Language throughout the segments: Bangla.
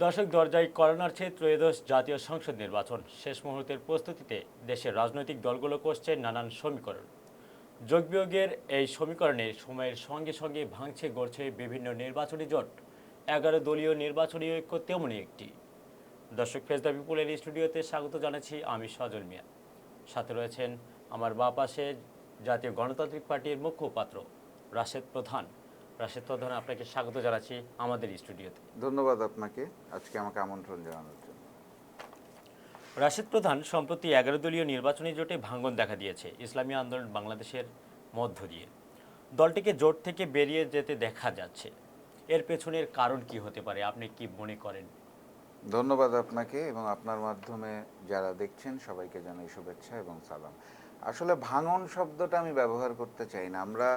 দর্শক দরজায় করোনার চেয়ে ত্রয়োদশ জাতীয় সংসদ নির্বাচন শেষ মুহূর্তের প্রস্তুতিতে দেশের রাজনৈতিক দলগুলো করছে নানান সমীকরণ। যোগ বিয়োগের এই সমীকরণে সময়ের সঙ্গে সঙ্গে ভাঙছে গড়ছে বিভিন্ন নির্বাচনী জোট। 11 দলীয় নির্বাচনী ঐক্য তেমনই একটি। দর্শক, ফেস দ্য পিপুলের স্টুডিওতে স্বাগত জানাচ্ছি আমি সজল মিয়া। সাথে রয়েছেন আমার বাঁ পাশে জাতীয় গণতান্ত্রিক পার্টির মুখপাত্র রাশেদ প্রধান। রাশেদ প্রধান, আপনাকে স্বাগত জানাচ্ছি আমাদের স্টুডিওতে। ধন্যবাদ আপনাকে আজকে আমাকে আমন্ত্রণ জানানোর জন্য। রাশেদ প্রধান, সম্প্রতি 11 দলীয় নির্বাচনী জোটে ভাঙন দেখা দিয়েছে ইসলামী আন্দোলন বাংলাদেশের মধ্য দিয়ে। দলটিকে জোট থেকে বেরিয়ে যেতে দেখা যাচ্ছে। এর পেছনের কারণ কি হতে পারে, আপনি কি মনে করেন? ধন্যবাদ আপনাকে এবং আপনার মাধ্যমে যারা দেখছেন সবাইকে জানাই শুভেচ্ছা এবং সালাম। আসলে ভাঙন শব্দটা আমি ব্যবহার করতে চাই না। আমরা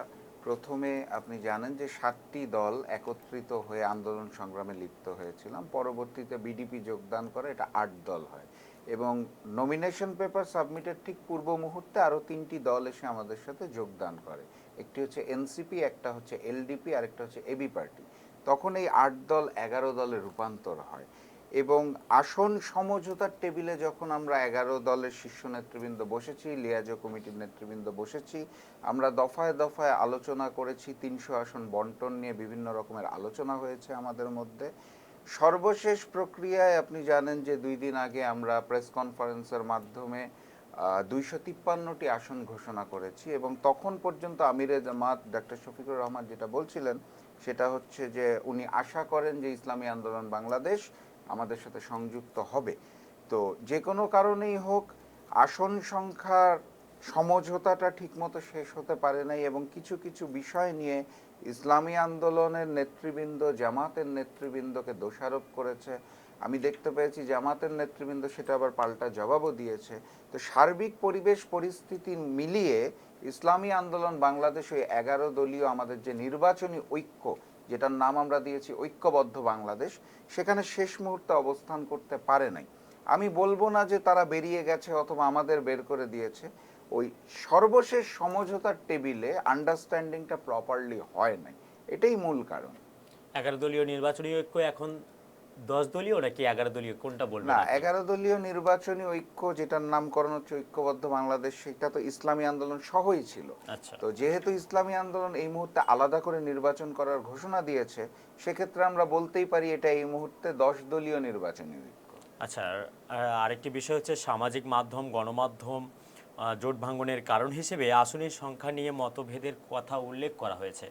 প্রথমে আপনি জানেন যে 7টি দল একত্রিত হয়ে আন্দোলন সংগ্রামে লিপ্ত হয়েছিলাম, পরবর্তীতে বিডিপি যোগদান করে এটা 8 দল হয় এবং নমিনেশন পেপার সাবমিটের ঠিক পূর্ব মুহূর্তে আরও 3টি দল এসে আমাদের সাথে যোগদান করে। একটি হচ্ছে এনসিপি, একটা হচ্ছে এলডিপি, আরেকটা হচ্ছে এবি পার্টি। তখন এই 8 দল 11 দলে রূপান্তর হয় এবং আসন সমঝোতার টেবিলে যখন আমরা 11 দলের শীর্ষ নেতৃবৃন্দ বসেছি, লিয়াজো কমিটির নেতৃবৃন্দ বসেছি, আমরা দফায় দফায় আলোচনা করেছি। 300 আসন বন্টন নিয়ে বিভিন্ন রকমের আলোচনা হয়েছে আমাদের মধ্যে। সর্বশেষ প্রক্রিয়ায় আপনি জানেন যে 2 দিন আগে আমরা প্রেস কনফারেন্সের মাধ্যমে 253টি আসন ঘোষণা করেছি এবং তখন পর্যন্ত আমিরে জামাত ডক্টর শফিকুর রহমান যেটা বলছিলেন সেটা হচ্ছে যে উনি আশা করেন যে ইসলামী আন্দোলন বাংলাদেশ আমাদের সাথে সংযুক্ত হবে। তো যে কোনো কারণেই হোক আসন সংখ্যার সমঝোতাটা ঠিকমতো শেষ হতে পারে নাই এবং কিছু কিছু বিষয় নিয়ে ইসলামী আন্দোলনের নেতৃবৃন্দ জামাতের নেতৃবৃন্দকে দোষারোপ করেছে। আমি দেখতে পেয়েছি জামাতের নেতৃবৃন্দ সেটা আবার পাল্টা জবাবও দিয়েছে। তো সার্বিক পরিবেশ পরিস্থিতি মিলিয়ে ইসলামী আন্দোলন বাংলাদেশ ওই 11 দলীয় আমাদের যে নির্বাচনী ঐক্য, যেটার নাম আমরা দিয়েছি ঐক্যবদ্ধ বাংলাদেশ, সেখানে শেষ মুহূর্তে অবস্থান করতে পারে নাই। আমি বলবো না যে তারা বেরিয়ে গেছে অথবা আমাদের বের করে দিয়েছে, ওই সর্বশেষ সমঝোতার টেবিলে আন্ডারস্ট্যান্ডিংটা প্রপারলি হয় নাই, এটাই মূল কারণ। 11 দলীয় নির্বাচনী ঐক্য এখন 10 দলীয় নাকি 11 দলীয়, কোনটা বলবেন না, আপনি? 11 দলীয় নির্বাচনী ঐক্য যেটার নামকরণ হচ্ছে ঐক্যবদ্ধ বাংলাদেশ, সেটা তো ইসলামী আন্দোলন সহই ছিল। আচ্ছা তো যেহেতু ইসলামী আন্দোলন এই মুহূর্তে আলাদা করে নির্বাচন করার ঘোষণা দিয়েছে, সেক্ষেত্রে আমরা বলতেই পারি এটা এই মুহূর্তে 10 দলীয় নির্বাচনী ঐক্য। আচ্ছা, আরেকটি বিষয় হচ্ছে সামাজিক মাধ্যম গণমাধ্যম জোট ভাঙনের কারণ হিসেবে আসনের সংখ্যা নিয়ে মতভেদের কথা উল্লেখ করা হয়েছে।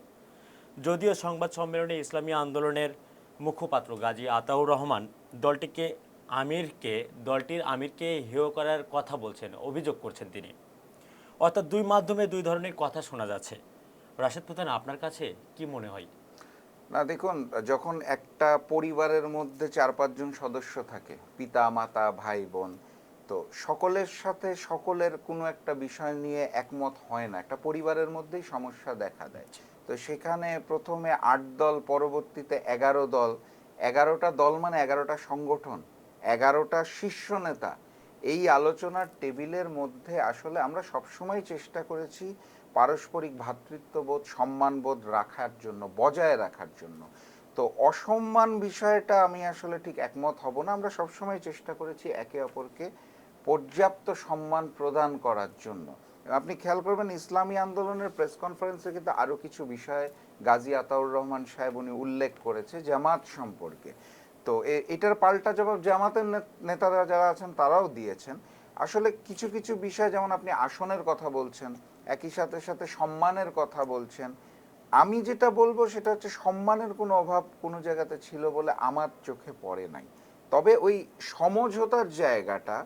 যদিও সংবাদ সম্মেলনে ইসলামী আন্দোলনের মুখপাত্র গাজী আতাউর রহমান দলটির আমিরকে হেয় করার কথা বলছেন, অভিযোগ করছেন তিনি। অর্থাৎ দুই মাধ্যমে দুই ধরনের কথা শোনা যাচ্ছে। রাশেদ প্রধান, আপনার কাছে কি মনে হয়? না দেখুন, যখন একটা পরিবারের মধ্যে 4-5 জন সদস্য থাকে, পিতা মাতা ভাই বোন, তো সকলের সাথে সকলের কোনো একটা বিষয় নিয়ে একমত হয় না, একটা পরিবারের মধ্যেই সমস্যা দেখা দেয়। তো সেখানে প্রথমে 8 দল, পরবর্তীতে 11 দল। 11টা দল মানে 11টা সংগঠন, 11টা শীর্ষ নেতা। এই আলোচনার টেবিলের মধ্যে আসলে আমরা সবসময় চেষ্টা করেছি পারস্পরিক ভ্রাতৃত্ববোধ সম্মানবোধ রাখার জন্য, বজায় রাখার জন্য। তো অসম্মান বিষয়টা আমি আসলে ঠিক একমত হব না। আমরা সবসময় চেষ্টা করেছি একে অপরকে পর্যাপ্ত সম্মান প্রদান করার জন্য। আপনি খেয়াল করবেন ইসলামী আন্দোলনের প্রেস কনফারেন্সে কিন্তু আরও কিছু বিষয় গাজী আতাউর রহমান সাহেব উনি উল্লেখ করেছে জামাত সম্পর্কে। তো এটার পাল্টা জবাব জামাতের নেতারা যারা আছেন তারাও দিয়েছেন। আসলে কিছু কিছু বিষয়, যেমন আপনি আসনের কথা বলছেন, একই সাথে সাথে সম্মানের কথা বলছেন। আমি যেটা বলবো সেটা হচ্ছে সম্মানের কোনো অভাব কোনো জায়গাতে ছিল বলে আমার চোখে পড়ে নাই। তবে ওই সমঝোতার জায়গাটা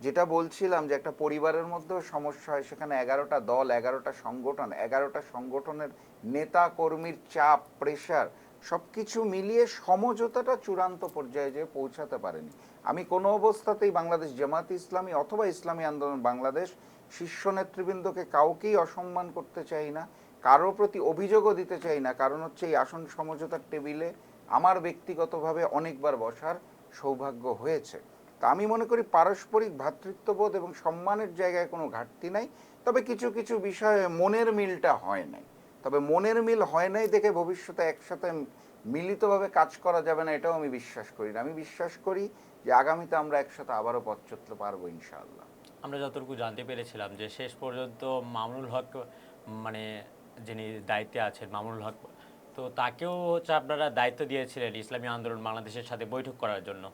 যেটা বলছিলাম যে একটা পরিবারের মধ্যেও সমস্যা হয়, সেখানে 11টা দল, 11টা সংগঠন, 11টা সংগঠনের নেতা কর্মীর চাপ প্রেশার সব কিছু মিলিয়ে সমঝোতাটা চূড়ান্ত পর্যায়ে যেয়ে পৌঁছাতে পারেনি। আমি কোনো অবস্থাতেই বাংলাদেশ জামাত ইসলামী অথবা ইসলামী আন্দোলন বাংলাদেশ শীর্ষ নেতৃবৃন্দকে কাউকেই অসম্মান করতে চাই না, কারো প্রতি অভিযোগও দিতে চাই না। কারণ হচ্ছে এই আসন সমঝোতার টেবিলে আমার ব্যক্তিগতভাবে অনেকবার বসার সৌভাগ্য হয়েছে। তা আমি মনে করি পারস্পরিক ভ্রাতৃত্ববোধ এবং সম্মানের জায়গায় কোনো ঘাটতি নাই। তবে কিছু কিছু বিষয়ে মনের মিলটা হয় নাই। তবে মনের মিল হয় নাই দেখে ভবিষ্যতে একসাথে মিলিতভাবে কাজ করা যাবে না এটাও আমি বিশ্বাস করি না। আমি বিশ্বাস করি যে আগামীতে আমরা একসাথে আবারও পথ চলতে পারবো ইনশাআল্লাহ। আমরা যতটুকু জানতে পেরেছিলাম যে শেষ পর্যন্ত মামুনুল হক, মানে যিনি দায়িত্বে আছেন মামুনুল হক, তো তাকেও হচ্ছে আপনারা দায়িত্ব দিয়েছিলেন ইসলামী আন্দোলন বাংলাদেশের সাথে বৈঠক করার জন্য।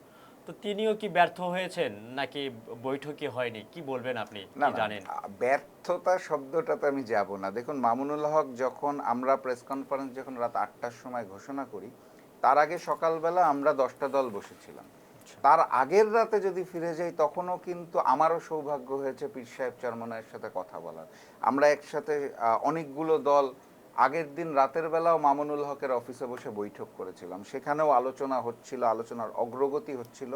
তো তিনিও কি ব্যর্থ হয়েছেন নাকি বৈঠকই হয়নি, কি বলবেন আপনি, না কি না, জানেন? ব্যর্থতা শব্দটাতে আমি যাব না। দেখুন, মামুনুল হক যখন আমরা প্রেস কনফারেন্স যখন রাত 8টার সময় ঘোষণা করি, তার আগে সকালবেলা আমরা 10টা দল বসেছিলাম। তার আগের রাতে যদি ফিরে যাই, তখনও কিন্তু আমারও সৌভাগ্য হয়েছে পীর সাহেব চরমনায়ের সাথে কথা বলার। আমরা একসাথে অনেকগুলো দল আগের দিন রাতের বেলাও মামুনুল হকের অফিসে বসে বৈঠক করেছিলাম। সেখানেও আলোচনা হচ্ছিল, আলোচনার অগ্রগতি হচ্ছিল।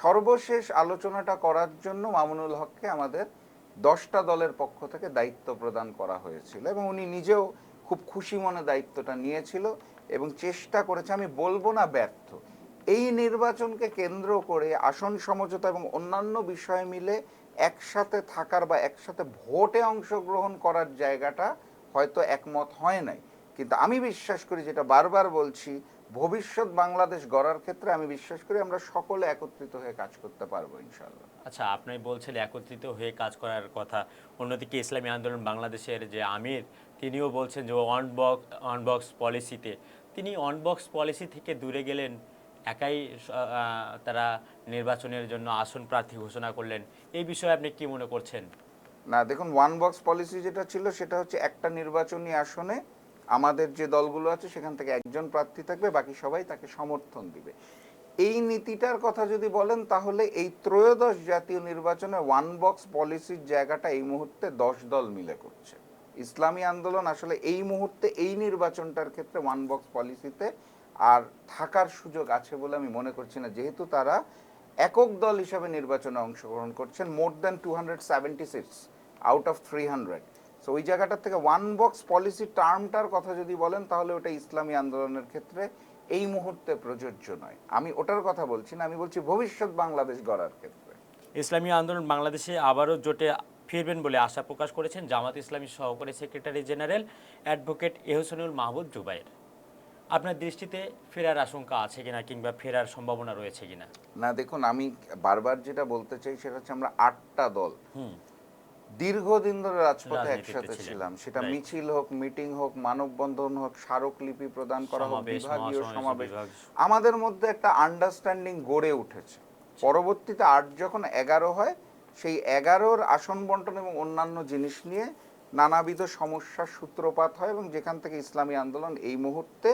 সর্বশেষ আলোচনাটা করার জন্য মামুনুল হককে আমাদের 10টা দলের পক্ষ থেকে দায়িত্ব প্রদান করা হয়েছিল এবং উনি নিজেও খুব খুশি মনে দায়িত্বটা নিয়েছিল এবং চেষ্টা করেছে, আমি বলবো না ব্যর্থ, এই নির্বাচনকে কেন্দ্র করে আসন সমঝোতা এবং অন্যান্য বিষয় মিলে একসাথে থাকার বা একসাথে ভোটে অংশগ্রহণ করার জায়গাটা হয়তো একমত হয় নাই। কিন্তু আমি বিশ্বাস করি, যেটা বারবার বলছি, ভবিষ্যৎ বাংলাদেশ গড়ার ক্ষেত্রে আমি বিশ্বাস করি আমরা সকলে একত্রিত হয়ে কাজ করতে পারবো ইনশাআল্লাহ। আচ্ছা, আপনি বলছেন একত্রিত হয়ে কাজ করার কথা, অন্যদিকে ইসলামী আন্দোলন বাংলাদেশের যে আমির, তিনিও বলছেন যে অনবক্স পলিসিতে, তিনি অনবক্স পলিসি থেকে দূরে গেলেন, একাই তারা নির্বাচনের জন্য আসন প্রার্থী ঘোষণা করলেন। এই বিষয়ে আপনি কি মনে করছেন? না, দেখুন, ওয়ান বক্স পলিসি যেটা ছিল সেটা হচ্ছে একটা নির্বাচনী আসনে আমাদের যে দলগুলো আছে সেখান থেকে একজন প্রার্থী থাকবে, বাকি সবাই তাকে সমর্থন দিবে। এই নীতিটার কথা যদি বলেন, তাহলে এই ত্রয়োদশ জাতীয় নির্বাচনে ওয়ান বক্স পলিসির জায়গাটা এই মুহূর্তে 10 দল মিলে করছে। ইসলামী আন্দোলন আসলে এই মুহূর্তে এই নির্বাচনটার ক্ষেত্রে ওয়ান বক্স পলিসিতে আর থাকার সুযোগ আছে বলে আমি মনে করছি না, যেহেতু তারা একক দল হিসাবে নির্বাচনে অংশগ্রহণ করছেন more than 276 out of 300। So ওই জায়গাটার থেকে ওয়ান বক্স পলিসি টার্মটার কথা যদি বলেন, তাহলে ওটা ইসলামী আন্দোলনের ক্ষেত্রে এই মুহূর্তে প্রযোজ্য নয়। আমি ওটার কথা বলছি না, আমি বলছি ভবিষ্যৎ বাংলাদেশ গড়ার ক্ষেত্রে। ইসলামী আন্দোলন বাংলাদেশে আবারও জোটে ফিরবেন বলে আশা প্রকাশ করেছেন জামাত ইসলামী সহকারী secretary general advocate Ehsanul Mahmud Jubair. আপনার দৃষ্টিতে ফেরার আশঙ্কা আছে কিনা, কিংবা ফেরার সম্ভাবনা রয়েছে কিনা? না, দেখুন, আমি বারবার যেটা বলতে চাই সেটা হচ্ছে আমরা 8টা দল দীর্ঘদিন ধরে রাজপথে রাজনীতিতে একসাথে ছিলেন। ছিলাম। সেটা Right. মিছিল হোক, মিটিং হোক, মানববন্ধন হোক, স্মারকলিপি প্রদান করা হোক, সমাবেশ, বিভাগীয় মহাসমাবেশ, সমাবেশ, বিভাগ। আমাদের মধ্যে একটা আন্ডারস্ট্যান্ডিং গড়ে উঠেছে। পরবর্তীতে 8 যখন 11 হয়, সেই 11-র আসন বন্টন এবং অন্যান্য জিনিস নিয়ে নানাবিধ সমস্যার সূত্রপাত হয় এবং যেখান থেকে ইসলামী আন্দোলন এই মুহূর্তে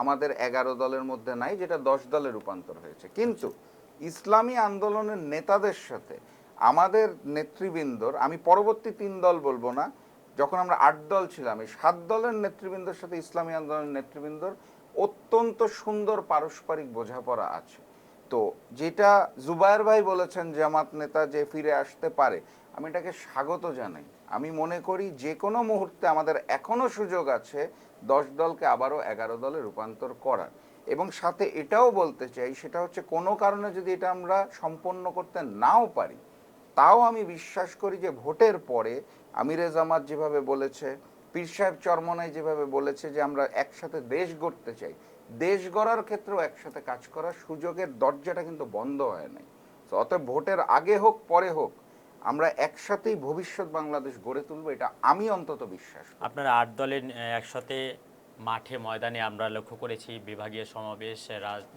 আমাদের 11 দলের মধ্যে নাই, যেটা 10 দলে রূপান্তর হয়েছে। কিন্তু ইসলামী আন্দোলনের নেতাদের সাথে আমাদের নেতৃবৃন্দর, আমি পরবর্তী 3 দল বলবো না, যখন আমরা 8 দল ছিলাম, এই 7 দলের নেতৃবৃন্দের সাথে ইসলামী আন্দোলনের নেতৃবৃন্দর অত্যন্ত সুন্দর পারস্পরিক বোঝাপড়া আছে। তো যেটা জুবায়ের ভাই বলেছেন জামাত নেতা যে ফিরে আসতে পারে, আমি এটাকে স্বাগত জানাই। আমি মনে করি যে কোনো মুহূর্তে আমাদের এখনো সুযোগ আছে 10 দলকে আবারও 11 দলে রূপান্তর করার। এবং সাথে এটাও বলতে চাই, সেটা হচ্ছে কোনো কারণে যদি এটা আমরা সম্পন্ন করতে নাও পারি, তাও আমি বিশ্বাস করি যে ভোটের পরে আমিরে জামাত যেভাবে বলেছে, পীর সাহেব চরমনাই যেভাবে বলেছে যে আমরা একসাথে দেশ গড়তে চাই, দেশ গড়ার ক্ষেত্রেও একসাথে কাজ করার সুযোগের দরজাটা কিন্তু বন্ধ হয় নাই। তো অতএব ভোটের আগে হোক পরে হোক, আমরা একসাথেই ভবিষ্যৎ বাংলাদেশ গড়ে তুলবো, এটা আমি অন্তত বিশ্বাস করি। আপনারা 8 দলের একসাথে মাঠে ময়দানে আমরা লক্ষ্য করেছি, বিভাগীয় সমাবেশ,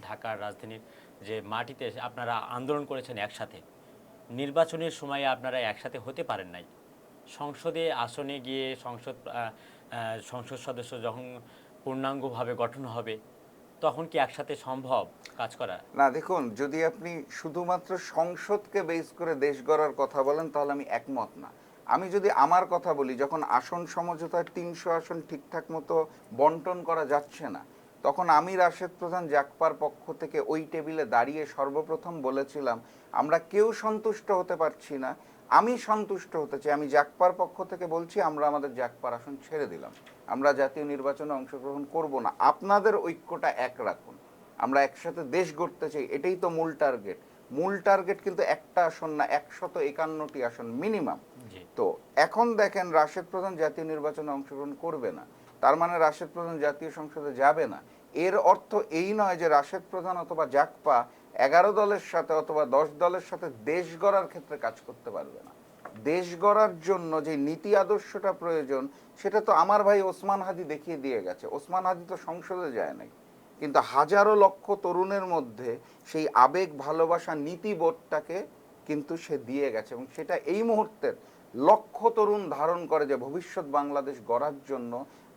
ঢাকার রাজধানীর যে মাটিতে আপনারা আন্দোলন করেছেন একসাথে। নির্বাচনের সময় আপনারা একসাথে হতে পারেন নাই। সংসদে আসনে গিয়ে সংসদ সদস্য যখন পূর্ণাঙ্গভাবে গঠন হবে, তখন কি একসাথে সম্ভব কাজ করা? না, দেখুন, যদি আপনি শুধুমাত্র সংসদকে বেস করে দেশ গড়ার কথা বলেন, তাহলে আমি একমত না। আমি যদি আমার কথা বলি, যখন আসন সমঝোতায় 300 আসন ঠিকঠাক মতো বন্টন করা যাচ্ছে না, তখন আমি রাশেদ প্রধান জাকপার পক্ষ থেকে ওই টেবিলে দাঁড়িয়ে সর্বপ্রথম বলেছিলাম, আমরা কেউ সন্তুষ্ট হতে পারছি না, আমি সন্তুষ্ট হতে চাই। আমি জাকপার পক্ষ থেকে বলছি, আমরা আমাদের জাকপার আসন ছেড়ে দিলাম, আমরা জাতীয় নির্বাচনে অংশগ্রহণ করব না, আপনাদের ঐক্যটা এক রাখুন, আমরা একসাথে দেশ গড়তে চাই, এটাই তো মূল টার্গেট। মূল টার্গেট কিন্তু একটা আসন না, 151টি আসন মিনিমাম। জি। তো এখন দেখেন, রাশেদ প্রধান জাতীয় নির্বাচনে অংশগ্রহণ করবে না, তার মানে রাশেদ প্রধান জাতীয় সংসদে যাবে না। এর অর্থ এই নয় যে রাশেদ প্রধান অথবা জাকপা 11 দলের সাথে অথবা 10 দলের সাথে দেশ গড়ার ক্ষেত্রে কাজ করতে পারবে না। দেশ গড়ার জন্য যে নীতি আদর্শটা প্রয়োজন সেটা তো আমার ভাই ওসমান হাদি দেখিয়ে দিয়ে গেছে। ওসমান হাদি তো সংসদে যায় নাই, কিন্তু হাজারো লক্ষ তরুণের মধ্যে সেই আবেগ, ভালোবাসা, নীতিবোধটাকে কিন্তু সে দিয়ে গেছে, এবং সেটা এই মুহূর্তের লক্ষ তরুণ ধারণ করে যে ভবিষ্যৎ বাংলাদেশ গড়ার জন্য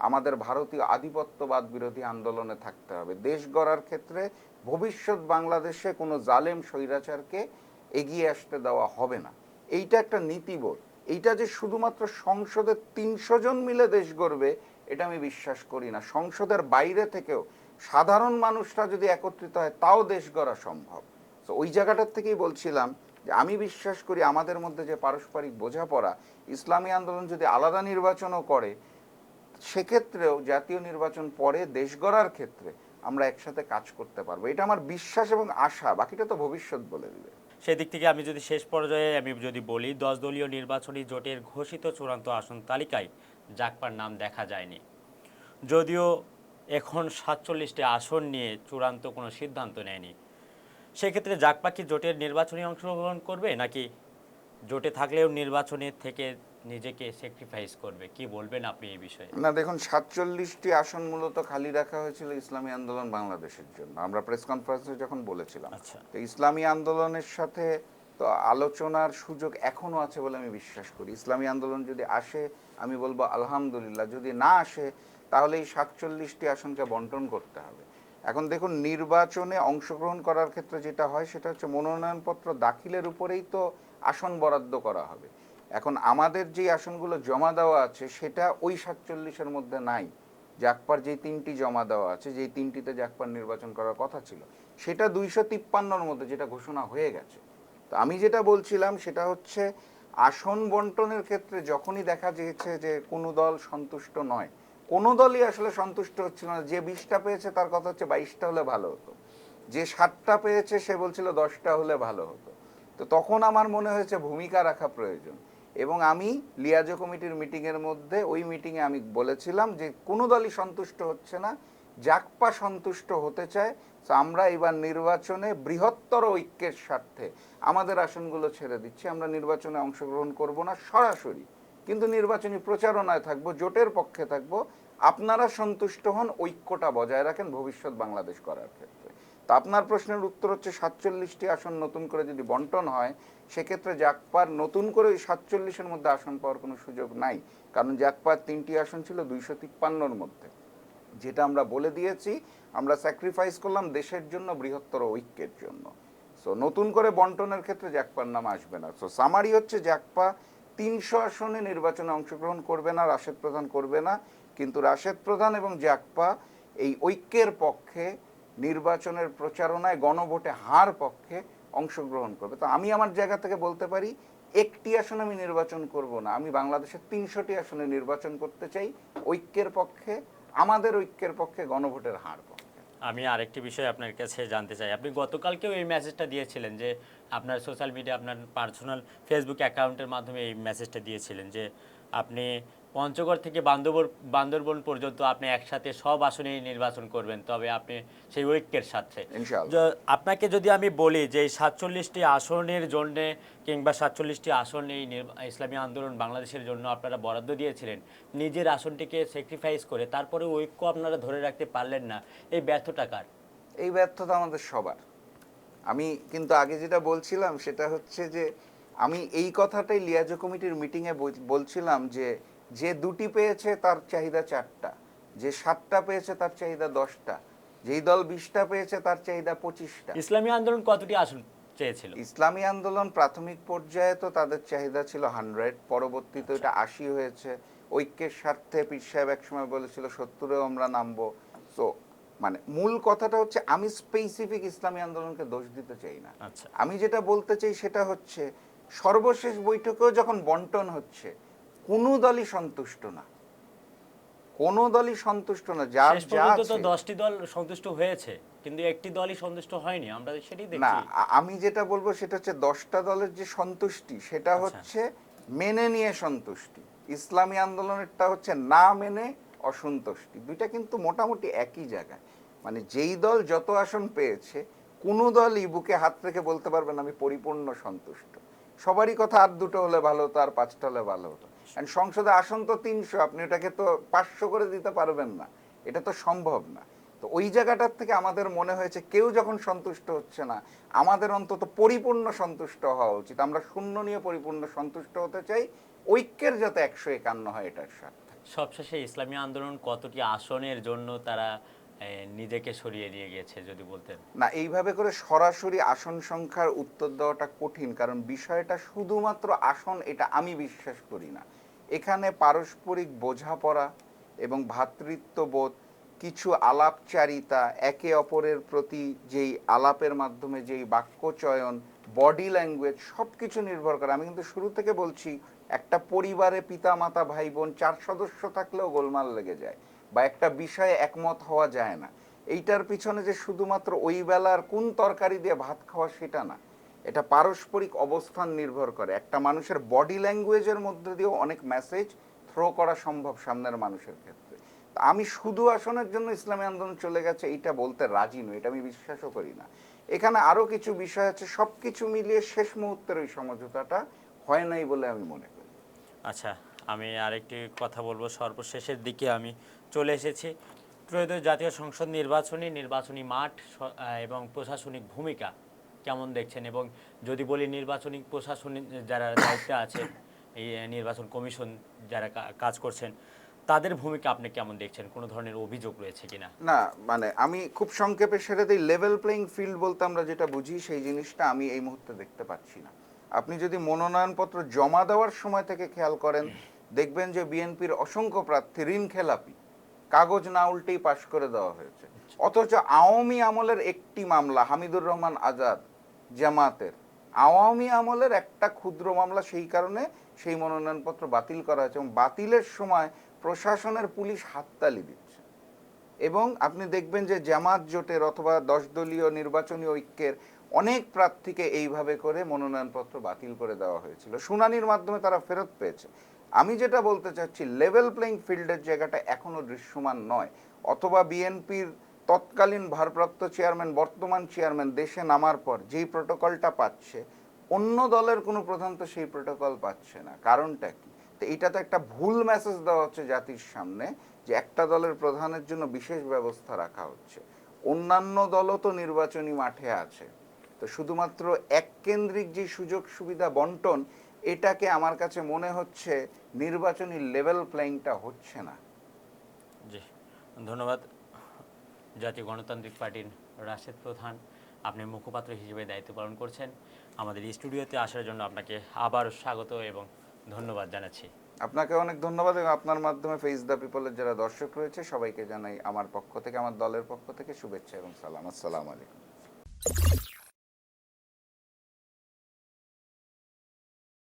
আমাদের ভারতীয় আধিপত্যবাদ বিরোধী আন্দোলনে থাকতে হবে। দেশ গড়ার ক্ষেত্রে ভবিষ্যৎ বাংলাদেশে কোনো জালেম স্বৈরাচারকে এগিয়ে আসতে দেওয়া হবে না। এইটা একটা নীতিবোধ। এইটা যে শুধুমাত্র সংসদের 300 জন মিলে দেশ গড়বে এটা আমি বিশ্বাস করি না। সংসদের বাইরে থেকেও সাধারণ মানুষরা যদি একত্রিত হয় তাও দেশ গড়া সম্ভব। তো ওই জায়গাটার থেকেই বলছিলাম যে আমি বিশ্বাস করি আমাদের মধ্যে যে পারস্পরিক বোঝাপড়া, ইসলামী আন্দোলন যদি আলাদা নির্বাচনও করে সেক্ষেত্রেও জাতীয় নির্বাচন পরে দেশ গড়ার ক্ষেত্রে আমরা একসাথে কাজ করতে পারবো। এটা আমার বিশ্বাস এবং আশা, বাকিটা তো ভবিষ্যৎ বলে দিবে। সেদিক থেকে আমি যদি শেষ পর্যায়ে আমি যদি বলি, 10 দলীয় নির্বাচনী জোটের ঘোষিত চূড়ান্ত আসন তালিকায় জাকপার নাম দেখা যায়নি, যদিও এখন 47টি আসন নিয়ে চূড়ান্ত কোনো সিদ্ধান্ত নেয়নি। সেক্ষেত্রে জাকপা কি জোটের নির্বাচনে অংশগ্রহণ করবে, নাকি জোটে থাকলেও নির্বাচনের থেকে নিজেকে স্যাক্রিফাইস করবে? কি বলবেন আপনি এই বিষয়ে? না দেখুন, 47টি আসন মূলত খালি রাখা হয়েছিল ইসলামী আন্দোলন বাংলাদেশের জন্য। আমরা প্রেস কনফারেন্সে যখন বলেছিলাম, আচ্ছা, তো ইসলামী আন্দোলনের সাথে তো আলোচনার সুযোগ এখনো আছে বলে আমি বিশ্বাস করি। ইসলামী আন্দোলন যদি আসে আমি বলবো আলহামদুলিল্লাহ, যদি না আসে তাহলে এই 47টি আসনকে বন্টন করতে হবে। এখন দেখুন, নির্বাচনে অংশগ্রহণ করার ক্ষেত্রে যেটা হয় সেটা হচ্ছে মনোনয়নপত্র দাখিলের উপরেই তো আসন বরাদ্দ করা হবে। এখন আমাদের যে আসনগুলো জমা দেওয়া আছে সেটা ওই 47-এর মধ্যে নাই। জাকপার যে 3টি জমা দেওয়া আছে, যেই 3টিতে জাকপার নির্বাচন করার কথা ছিল, সেটা 253-র মধ্যে যেটা ঘোষণা হয়ে গেছে। তো আমি যেটা বলছিলাম সেটা হচ্ছে আসন বন্টনের ক্ষেত্রে যখনই দেখা গিয়েছে যে কোনো দল সন্তুষ্ট নয়, কোনো দলই আসলে সন্তুষ্ট হচ্ছিল না। যে 20টা পেয়েছে তার কথা হচ্ছে 22টা হলে ভালো হতো, যে 7টা পেয়েছে সে বলছিল 10টা হলে ভালো হতো। তো তখন আমার মনে হয়েছে ভূমিকা রাখা প্রয়োজন, এবং আমি লিয়াজো কমিটির মিটিংয়ের মধ্যে, ওই মিটিংয়ে আমি বলেছিলাম যে কোনো দলই সন্তুষ্ট হচ্ছে না, জাকপা সন্তুষ্ট হতে চায়। তো আমরা এবার নির্বাচনে বৃহত্তর ঐক্যের স্বার্থে আমাদের আসনগুলো ছেড়ে দিচ্ছি, আমরা নির্বাচনে অংশগ্রহণ করব না সরাসরি, কিন্তু নির্বাচনী প্রচারণায় থাকবো, জোটের পক্ষে থাকবো। আপনারা সন্তুষ্ট হন, ঐক্যটা বজায় রাখেন ভবিষ্যৎ বাংলাদেশ করার ক্ষেত্রে। তা আপনার প্রশ্নের উত্তর হচ্ছে 47টি আসন নতুন করে যদি বন্টন হয় সেক্ষেত্রে জাকপার নতুন করে ওই 47-এর মধ্যে আসন পাওয়ার কোনো সুযোগ নাই, কারণ জাকপার 3টি আসন ছিল 253-র মধ্যে। যেটা আমরা বলে দিয়েছি, আমরা স্যাক্রিফাইস করলাম দেশের জন্য, বৃহত্তর ঐক্যের জন্য। সো নতুন করে বন্টনের ক্ষেত্রে জাকপার নাম আসবে না। সো সামারি হচ্ছে জাকপা 300 আসনে নির্বাচনে অংশগ্রহণ করবে না, রাশেদ প্রধান করবে না, কিন্তু রাশেদ প্রধান এবং জাকপা এই ঐক্যের পক্ষে, নির্বাচনের প্রচারণায় গণভোটে হার পক্ষে অংশগ্রহণ করবে। তো আমি আমার জায়গা থেকে বলতে পারি, একটি আসনে আমি নির্বাচন করব না, আমি বাংলাদেশের 300টি আসনে নির্বাচন করতে চাই, ঐক্যের পক্ষে, আমাদের ঐক্যের পক্ষে, গণভোটের হার পক্ষে। আমি আরেকটি বিষয় আপনার কাছে জানতে চাই। আপনি গতকালকেও এই মেসেজটা দিয়েছিলেন যে আপনার সোশ্যাল মিডিয়া, আপনার পার্সোনাল ফেসবুক অ্যাকাউন্টের মাধ্যমে এই মেসেজটা দিয়েছিলেন যে আপনি পঞ্চগড় থেকে বান্দরবন পর্যন্ত আপনি একসাথে সব আসনেই নির্বাচন করবেন, তবে আপনি সেই ঐক্যের সাথে। ইনশাআল্লাহ। আপনাকে যদি আমি বলি যে এই 47টি আসনের জন্যে কিংবা 47টি আসন এই ইসলামী আন্দোলন বাংলাদেশের জন্য আপনারা বরাদ্দ দিয়েছিলেন, নিজের আসনটিকে স্যাক্রিফাইস করে, তারপরে ঐক্য আপনারা ধরে রাখতে পারলেন না, এই ব্যর্থতা কার? এই ব্যর্থতা আমাদের সবার। আমি কিন্তু আগে যেটা বলছিলাম সেটা হচ্ছে যে আমি এই কথাটাই লিয়াজো কমিটির মিটিংয়ে বলছিলাম যে যে 2টি পেয়েছে তার চাহিদা 4টা, যে 7টা পেয়েছে তার চাহিদা 10টা, যেই দল 20টা পেয়েছে তার চাহিদা 25টা। ইসলামী আন্দোলন কতটি আসন চেয়েছিল? ইসলামী আন্দোলন প্রাথমিক পর্যায়ে তো তাদের চাহিদা ছিল 100, পরবর্তীতে এটা 80 হয়েছে। ঐক্যের স্বার্থে পীর সাহেব একসময় বলেছিল 70-এও আমরা নামবো। সো মানে মূল কথাটা হচ্ছে আমি স্পেসিফিক ইসলামী আন্দোলনকে দোষ দিতে চাই না। আচ্ছা, আমি যেটা বলতে চাই সেটা হচ্ছে সর্বশেষ বৈঠকেও যখন বন্টন হচ্ছে কোনো দলই সন্তুষ্ট না, কোনো দলই সন্তুষ্ট না। যার শেষ যা পর্যন্ত তো আছে 10টি দল সন্তুষ্ট হয়েছে, কিন্তু একটি দলই সন্তুষ্ট হয়নি, আমরা সেটাই না, দেখছি। আমি যেটা বলবো সেটা হচ্ছে 10টা দলের যে সন্তুষ্টি সেটা আচ্ছা। হচ্ছে মেনে নিয়ে সন্তুষ্টি, ইসলামী আন্দোলনেরটা হচ্ছে না মেনে অসন্তুষ্টি। দুইটা কিন্তু মোটামুটি একই জায়গায়। মানে যেই দল যত আসন পেয়েছে কোনো দলই বুকে হাত রেখে বলতে পারবেন আমি পরিপূর্ণ সন্তুষ্ট। সবারই কথা আর দুটো হলে ভালো হতো, আর পাঁচটা হলে ভালো হতো। And সংসদে আসন তো 300, আপনি এটাকে তো 500 করে দিতে পারবেন না, এটা তো সম্ভব না। তো ওই জায়গাটার থেকে আমাদের মনে হয়েছে কেউ যখন সন্তুষ্ট হচ্ছে না, আমাদের অন্তত পরিপূর্ণ সন্তুষ্ট হওয়া উচিত। আমরা শূন্য নিয়ে পরিপূর্ণ সন্তুষ্ট হতে চাই, ঐক্যের যাতে 151 হয় এটার সাথে। সবশেষে ইসলামী আন্দোলন কতটি আসনের জন্য তারা নিজেকে সরিয়ে দিয়ে গেছে যদি বলতেন? না, এইভাবে করে সরাসরি আসন সংখ্যার উত্তর দেওয়াটা কঠিন, কারণ বিষয়টা শুধুমাত্র আসন এটা আমি বিশ্বাস করি না। এখানে পারস্পরিক বোঝাপড়া এবং ভ্রাতৃত্ববোধ, কিছু আলাপচারিতা, একে অপরের প্রতি যেই আলাপের মাধ্যমে যেই বাক্যচয়ন, বডি ল্যাঙ্গুয়েজ, সব কিছু নির্ভর করে। আমি কিন্তু শুরু থেকে বলছি, একটা পরিবারে পিতা মাতা ভাই বোন 4 সদস্য থাকলেও গোলমাল লেগে যায়, বা একটা বিষয়ে একমত হওয়া যায় না। এইটার পিছনে যে শুধুমাত্র ওই বেলার কোন তরকারি দিয়ে ভাত খাওয়া সেটা না, এটা পারস্পরিক অবস্থান নির্ভর করে। একটা মানুষের বডি ল্যাঙ্গুয়েজের মধ্যে দিয়েও অনেক মেসেজ থ্রো করা সম্ভব সামনের মানুষের ক্ষেত্রে। তা আমি শুধু আসনের জন্য ইসলামী আন্দোলন চলে গেছে এইটা বলতে রাজি নই, এটা আমি বিশ্বাসও করি না। এখানে আরো কিছু বিষয় আছে, সব কিছু মিলিয়ে শেষ মুহূর্তের ওই সমঝোতাটা হয় নাই বলে আমি মনে করি। আচ্ছা, আমি আরেকটি কথা বলবো, সর্বশেষের দিকে আমি চলে এসেছি। ত্রয়োদশ জাতীয় সংসদ নির্বাচনী মাঠ এবং প্রশাসনিক ভূমিকা কেমন দেখছেন? এবং যদি বলি নির্বাচনী প্রশাসনিক যারা দায়িত্বে আছে, এই নির্বাচন কমিশন যারা কাজ করছেন, তাদের ভূমিকা আপনি কেমন দেখছেন? কোনো ধরনের অভিযোগ রয়েছে কিনা? না, মানে আমি খুব সংক্ষেপে সেরে দিই, লেভেল প্লেইং ফিল্ড বলতে আমরা যেটা বুঝি সেই জিনিসটা আমি এই মুহূর্তে দেখতে পাচ্ছি না। আপনি যদি মনোনয়নপত্র জমা দেওয়ার সময় থেকে খেয়াল করেন, দেখবেন যে বিএনপির অসংখ্য প্রার্থী ঋণ খেলাপি, কাগজ না উল্টেই পাশ করে দেওয়া হয়েছে। অথচ আওয়ামী আমলের একটি মামলা, হামিদুর রহমান আজাদ জামাতের আওয়ামী আমলের একটা ক্ষুদ্র মামলা, সেই কারণে সেই মনোনয়নপত্র বাতিল করা হয়েছে, এবং বাতিলের সময় প্রশাসনের পুলিশ হাততালি দিচ্ছে। এবং আপনি দেখবেন যে জামাত জোটের অথবা 10 দলীয় নির্বাচনী ঐক্যের অনেক প্রার্থীকে এইভাবে করে মনোনয়নপত্র বাতিল করে দেওয়া হয়েছিল, শুনানির মাধ্যমে তারা ফেরত পেয়েছে। আমি যেটা বলতে চাচ্ছি, লেভেল প্লেইং ফিল্ডের জায়গাটা এখনো দৃশ্যমান নয়। অথবা বিএনপির তৎকালীন ভারপ্রাপ্ত চেয়ারম্যান, বর্তমান চেয়ারম্যান দেশে নামার পর যেই প্রোটোকলটা পাচ্ছে, অন্য দলের কোনো প্রধান তো সেই প্রোটোকল পাচ্ছে না। কারণটা কি? তো এটা তো একটা ভুল মেসেজ দেওয়া হচ্ছে জাতির সামনে, যে একটা দলের প্রধানের জন্য বিশেষ ব্যবস্থা রাখা হচ্ছে, অন্যান্য দলও তো নির্বাচনী মাঠে আছে। তো শুধুমাত্র এক কেন্দ্রিক যে সুযোগ সুবিধা বন্টন, এটাকে আমার কাছে মনে হচ্ছে নির্বাচনী লেভেল প্লেইংটা হচ্ছে না। জি, ধন্যবাদ। জাতীয় গণতান্ত্রিক পার্টির রাশেদ প্রধান, আপনি মুখপাত্র হিসেবে দায়িত্ব পালন করছেন। আমাদের স্টুডিওতে আসার জন্য আপনাকে আবার স্বাগত এবং ধন্যবাদ জানাচ্ছি। আপনাকে অনেক ধন্যবাদ, এবং আপনার মাধ্যমে ফেস দ্য পিপলের যারা দর্শক রয়েছে সবাইকে জানাই আমার পক্ষ থেকে, আমার দলের পক্ষ থেকে শুভেচ্ছা এবং সালাম। আসসালামু আলাইকুম।